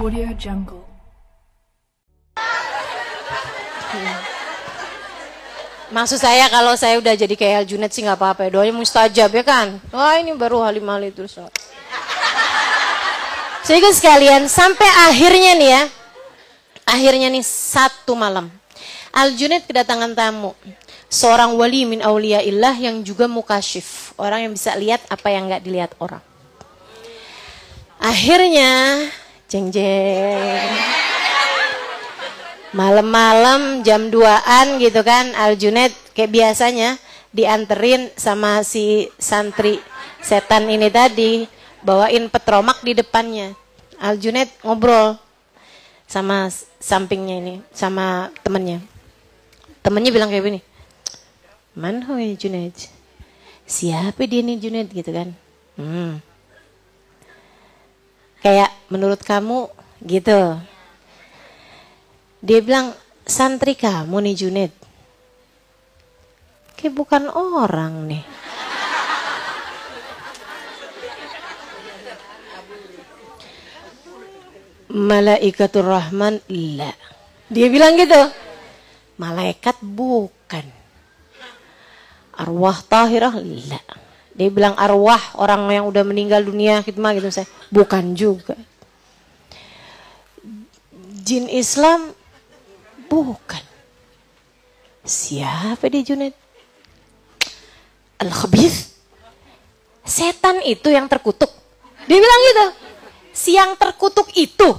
Audio Jungle. Maksud saya kalau saya udah jadi kayak Aljunied sih nggak apa-apa ya, doanya mustajab ya kan. Wah ini baru halimah terus. Sehingga sekalian sampai akhirnya nih ya, akhirnya nih satu malam Aljunied kedatangan tamu, seorang wali min auliyaillah yang juga mukasyif, orang yang bisa lihat apa yang nggak dilihat orang. Akhirnya jeng jeng malam-malam jam 2-an gitu kan, Aljunied kayak biasanya dianterin sama si santri setan ini tadi, bawain petromak di depannya. Aljunied ngobrol sama sampingnya ini, sama temennya. Temennya bilang kayak gini, "Man hoy Junaid, siapa dia nih Junaid?" gitu kan. Kayak menurut kamu gitu. Dia bilang, "Santri kamu nih Junaid." Kayak bukan orang nih. Malaikatur Rahman, la. Dia bilang gitu. Malaikat bukan. Arwah tahirah, la. Dia bilang arwah orang yang udah meninggal dunia khidmah gitu saya. Bukan juga. Jin Islam bukan. Siapa dia Junaid? Al-Khabith. Setan itu yang terkutuk. Dia bilang gitu. Si yang terkutuk itu.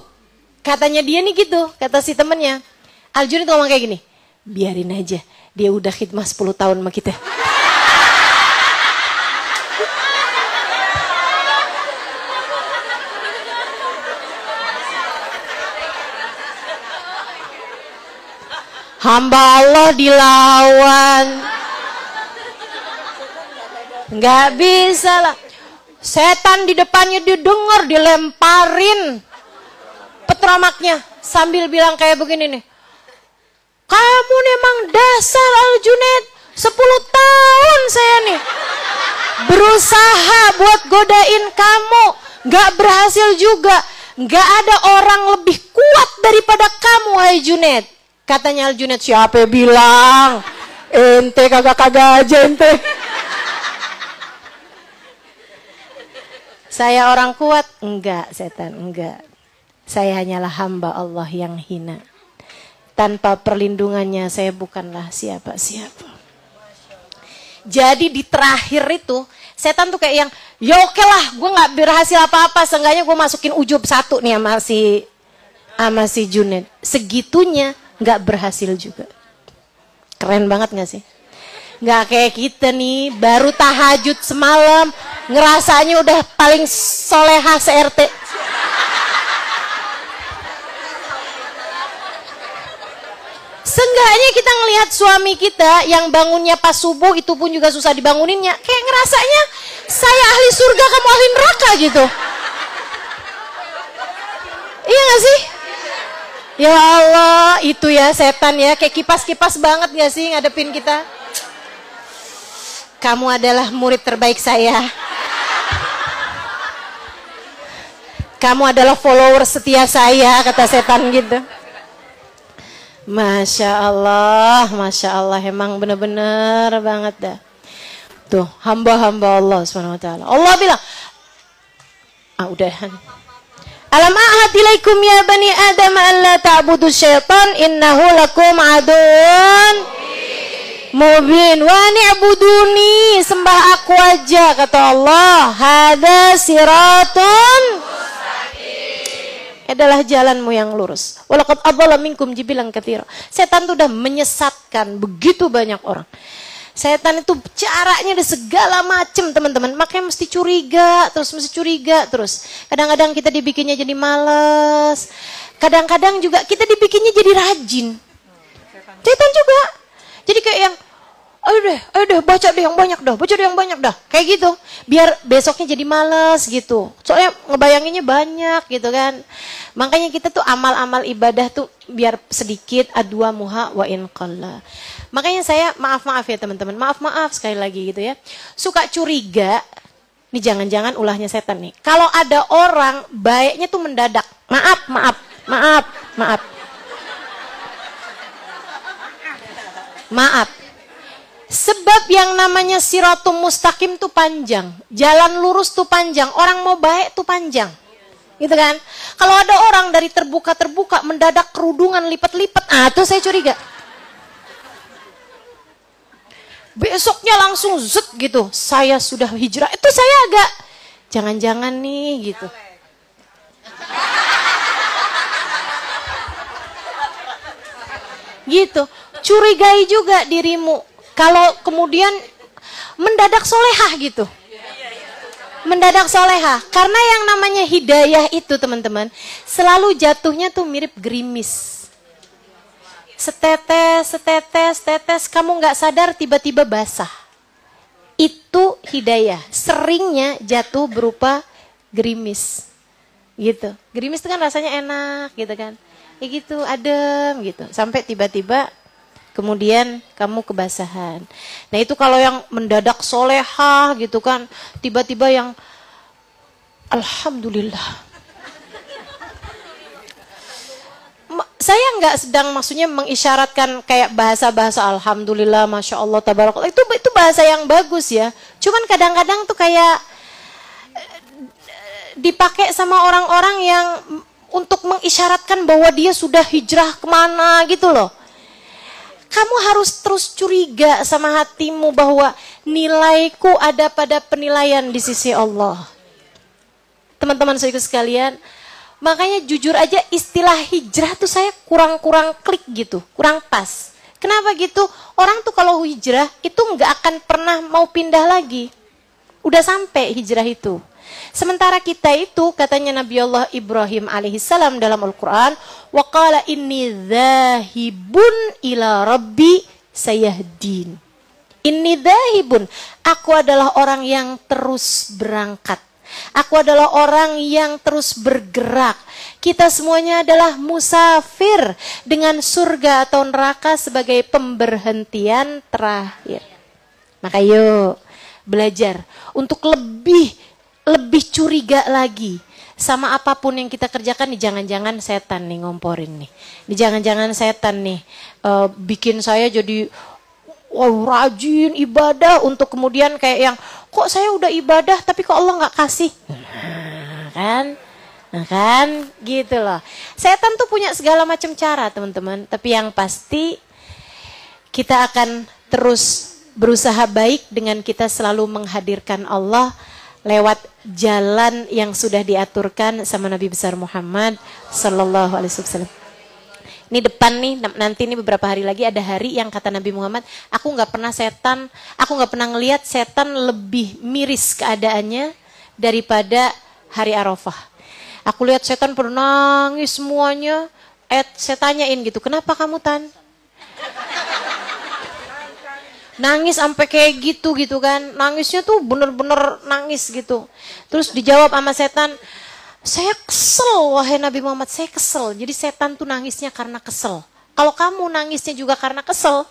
Katanya dia nih gitu. Kata si temennya. Aljunied ngomong kayak gini. Biarin aja. Dia udah khidmah 10 tahun sama kita. Hamba Allah dilawan. Nggak bisa lah. Setan di depannya didengar, dilemparin petromaknya. Sambil bilang kayak begini nih. Kamu memang dasar Aljunied. 10 tahun saya nih berusaha buat godain kamu. Nggak berhasil juga. Nggak ada orang lebih kuat daripada kamu, hai Junaid. Katanya Aljunied, siapa yang bilang? Ente kagak-kagak aja ente. Saya orang kuat? Enggak, setan, enggak. Saya hanyalah hamba Allah yang hina. Tanpa perlindungannya saya bukanlah siapa-siapa. Jadi di terakhir itu, setan tuh kayak yang, ya oke lah, gue gak berhasil apa-apa. Seenggaknya gue masukin ujub 1 nih sama si Junaid. Segitunya gak berhasil juga. Keren banget gak sih? Gak kayak kita nih, baru tahajud semalam, ngerasanya udah paling soleha se-RT. Seenggaknya kita ngelihat suami kita yang bangunnya pas subuh, itu pun juga susah dibanguninnya. Kayak ngerasanya, saya ahli surga, kamu ahli neraka gitu. Iya gak sih? Ya Allah, itu ya setan ya, kayak kipas-kipas banget gak sih ngadepin kita? Kamu adalah murid terbaik saya. Kamu adalah follower setia saya, kata setan gitu. Masya Allah, emang bener-bener banget dah. Tuh, hamba-hamba Allah SWT. Allah bilang, udahan. Alam a'had ilaikum ya bani Adam alla ta'budu syaitan innahu lakum adun mubin wa ni'buduni, sembah aku aja kata Allah. Hada siratun adalah jalanmu yang lurus. Walaqad adalla minkum jibilan katsira. Setan itu udah menyesatkan begitu banyak orang. Setan itu caranya ada segala macam teman-teman. Makanya mesti curiga terus. Kadang-kadang kita dibikinnya jadi malas. Kadang-kadang juga kita dibikinnya jadi rajin. Setan juga. Jadi kayak yang, ayo deh, baca deh yang banyak dah. Kayak gitu. Biar besoknya jadi malas gitu. Soalnya ngebayanginnya banyak gitu kan. Makanya kita tuh amal-amal ibadah tuh biar sedikit, adwa muha wa in qalla. Makanya saya maaf ya teman-teman, maaf sekali lagi gitu ya. Suka curiga, nih jangan-jangan ulahnya setan nih. Kalau ada orang baiknya tuh mendadak, Maaf, maaf, maaf, maaf. Maaf. Sebab yang namanya siratum mustaqim tuh panjang. Jalan lurus tuh panjang. Orang mau baik tuh panjang. Gitu kan? Kalau ada orang dari terbuka-terbuka mendadak kerudungan lipat-lipat, tuh saya curiga. Besoknya langsung zut gitu. Saya sudah hijrah. Itu saya agak jangan-jangan nih gitu. Gitu. Curigai juga dirimu. Kalau kemudian mendadak solehah gitu. Mendadak solehah. Karena yang namanya hidayah itu teman-teman, selalu jatuhnya tuh mirip gerimis. Setetes, setetes, tetes, kamu gak sadar tiba-tiba basah. Itu hidayah. Seringnya jatuh berupa gerimis. Gitu. Gerimis itu kan rasanya enak gitu kan. Ya gitu, adem gitu. Sampai tiba-tiba kemudian kamu kebasahan. Nah itu kalau yang mendadak solehah gitu kan. Tiba-tiba yang alhamdulillah. Saya nggak sedang maksudnya mengisyaratkan kayak bahasa-bahasa alhamdulillah, masya Allah, tabarakallah. Itu bahasa yang bagus ya. Cuman kadang-kadang tuh kayak dipakai sama orang-orang yang untuk mengisyaratkan bahwa dia sudah hijrah kemana gitu loh. Kamu harus terus curiga sama hatimu bahwa nilaiku ada pada penilaian di sisi Allah. Teman-teman saudaraku sekalian, makanya jujur aja istilah hijrah tuh saya kurang klik gitu, kurang pas. Kenapa gitu? Orang tuh kalau hijrah itu nggak akan pernah mau pindah lagi. Udah sampai hijrah itu. Sementara kita itu katanya Nabi Allah Ibrahim alaihissalam dalam Al-Quran, wa qala inni dzahibun ila rabbi sayahdin. Inni dzahibun, aku adalah orang yang terus berangkat. Aku adalah orang yang terus bergerak. Kita semuanya adalah musafir dengan surga atau neraka sebagai pemberhentian terakhir. Maka yuk belajar untuk lebih curiga lagi sama apapun yang kita kerjakan. Nih jangan-jangan setan nih ngomporin nih. Nih jangan-jangan setan nih bikin saya jadi rajin ibadah untuk kemudian kayak yang kok saya udah ibadah tapi kok Allah nggak kasih. Nah kan gitu loh. Setan tuh punya segala macam cara teman-teman. Tapi yang pasti kita akan terus berusaha baik dengan kita selalu menghadirkan Allah lewat jalan yang sudah diaturkan sama Nabi besar Muhammad sallallahu alaihi wasallam. Ini depan nih, nanti nih beberapa hari lagi ada hari yang kata Nabi Muhammad, aku nggak pernah ngelihat setan lebih miris keadaannya daripada hari Arafah. Aku lihat setan pernah nangis semuanya. Saya tanyain gitu, kenapa kamu Tan? Nangis sampai kayak gitu kan. Nangisnya tuh bener-bener nangis gitu. Terus dijawab sama setan, saya kesel wahai Nabi Muhammad, saya kesel. Jadi setan tuh nangisnya karena kesel. Kalau kamu nangisnya juga karena kesel,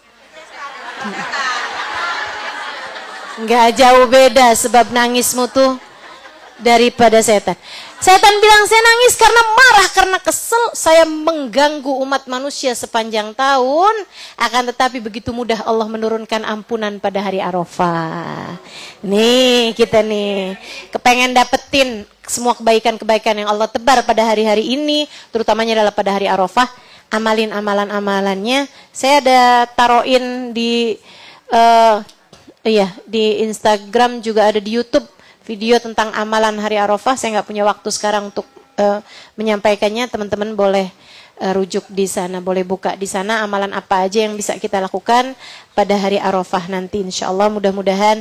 nggak jauh beda sebab nangismu tuh daripada setan. Setan bilang saya nangis karena marah, karena kesel. Saya mengganggu umat manusia sepanjang tahun. Akan tetapi begitu mudah Allah menurunkan ampunan pada hari Arafah. Nih kita nih kepengen dapetin semua kebaikan-kebaikan yang Allah tebar pada hari-hari ini. Terutamanya adalah pada hari Arafah. Amalin amalan-amalannya. Saya ada taruhin di di Instagram, juga ada di YouTube video tentang amalan hari Arafah. Saya nggak punya waktu sekarang untuk menyampaikannya. Teman-teman boleh rujuk di sana, boleh buka di sana amalan apa aja yang bisa kita lakukan pada hari Arafah nanti. Insya Allah mudah-mudahan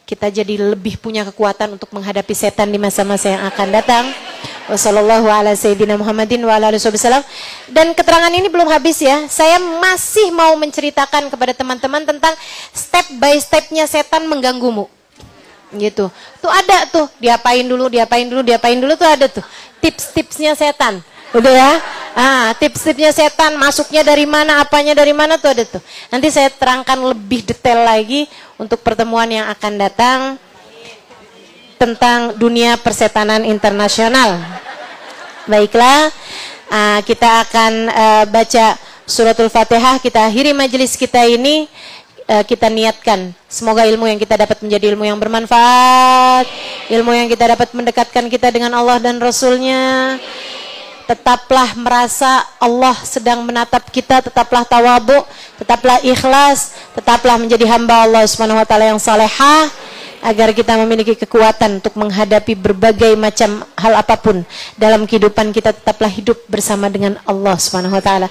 kita jadi lebih punya kekuatan untuk menghadapi setan di masa-masa yang akan datang. Wassallallahu ala sayyidina Muhammadin wa ala alihi wasallam. Dan keterangan ini belum habis ya. Saya masih mau menceritakan kepada teman-teman tentang step by stepnya setan mengganggumu. Gitu. Tuh ada tuh, diapain dulu tuh ada tuh. Tips-tipsnya setan. Udah ya? Tips-tipsnya setan, masuknya dari mana, apanya dari mana tuh ada tuh. Nanti saya terangkan lebih detail lagi untuk pertemuan yang akan datang tentang dunia persetanan internasional. Baiklah, kita akan baca suratul Fatihah. Kita akhiri majelis kita ini. Kita niatkan semoga ilmu yang kita dapat menjadi ilmu yang bermanfaat, ilmu yang kita dapat mendekatkan kita dengan Allah dan Rasulnya. Tetaplah merasa Allah sedang menatap kita, tetaplah tawadhu, tetaplah ikhlas, tetaplah menjadi hamba Allah Subhanahu wa taala yang salehah, agar kita memiliki kekuatan untuk menghadapi berbagai macam hal apapun dalam kehidupan kita. Tetaplah hidup bersama dengan Allah Subhanahu wa taala.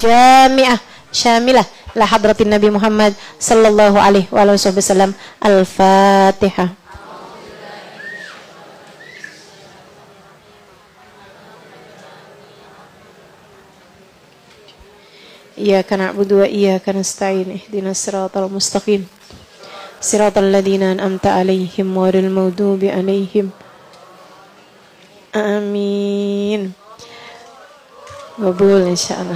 Jami'ah syamilah la hadratin Nabi Muhammad sallallahu alaihi wasallam. Al-Fatihah. Iyyaka na'budu wa iyyaka nasta'in. Ihdinas siratal mustaqim. Siratal ladzina an'amta 'alaihim ghairil maghdubi 'alaihim. Amin. Qabul insyaallah.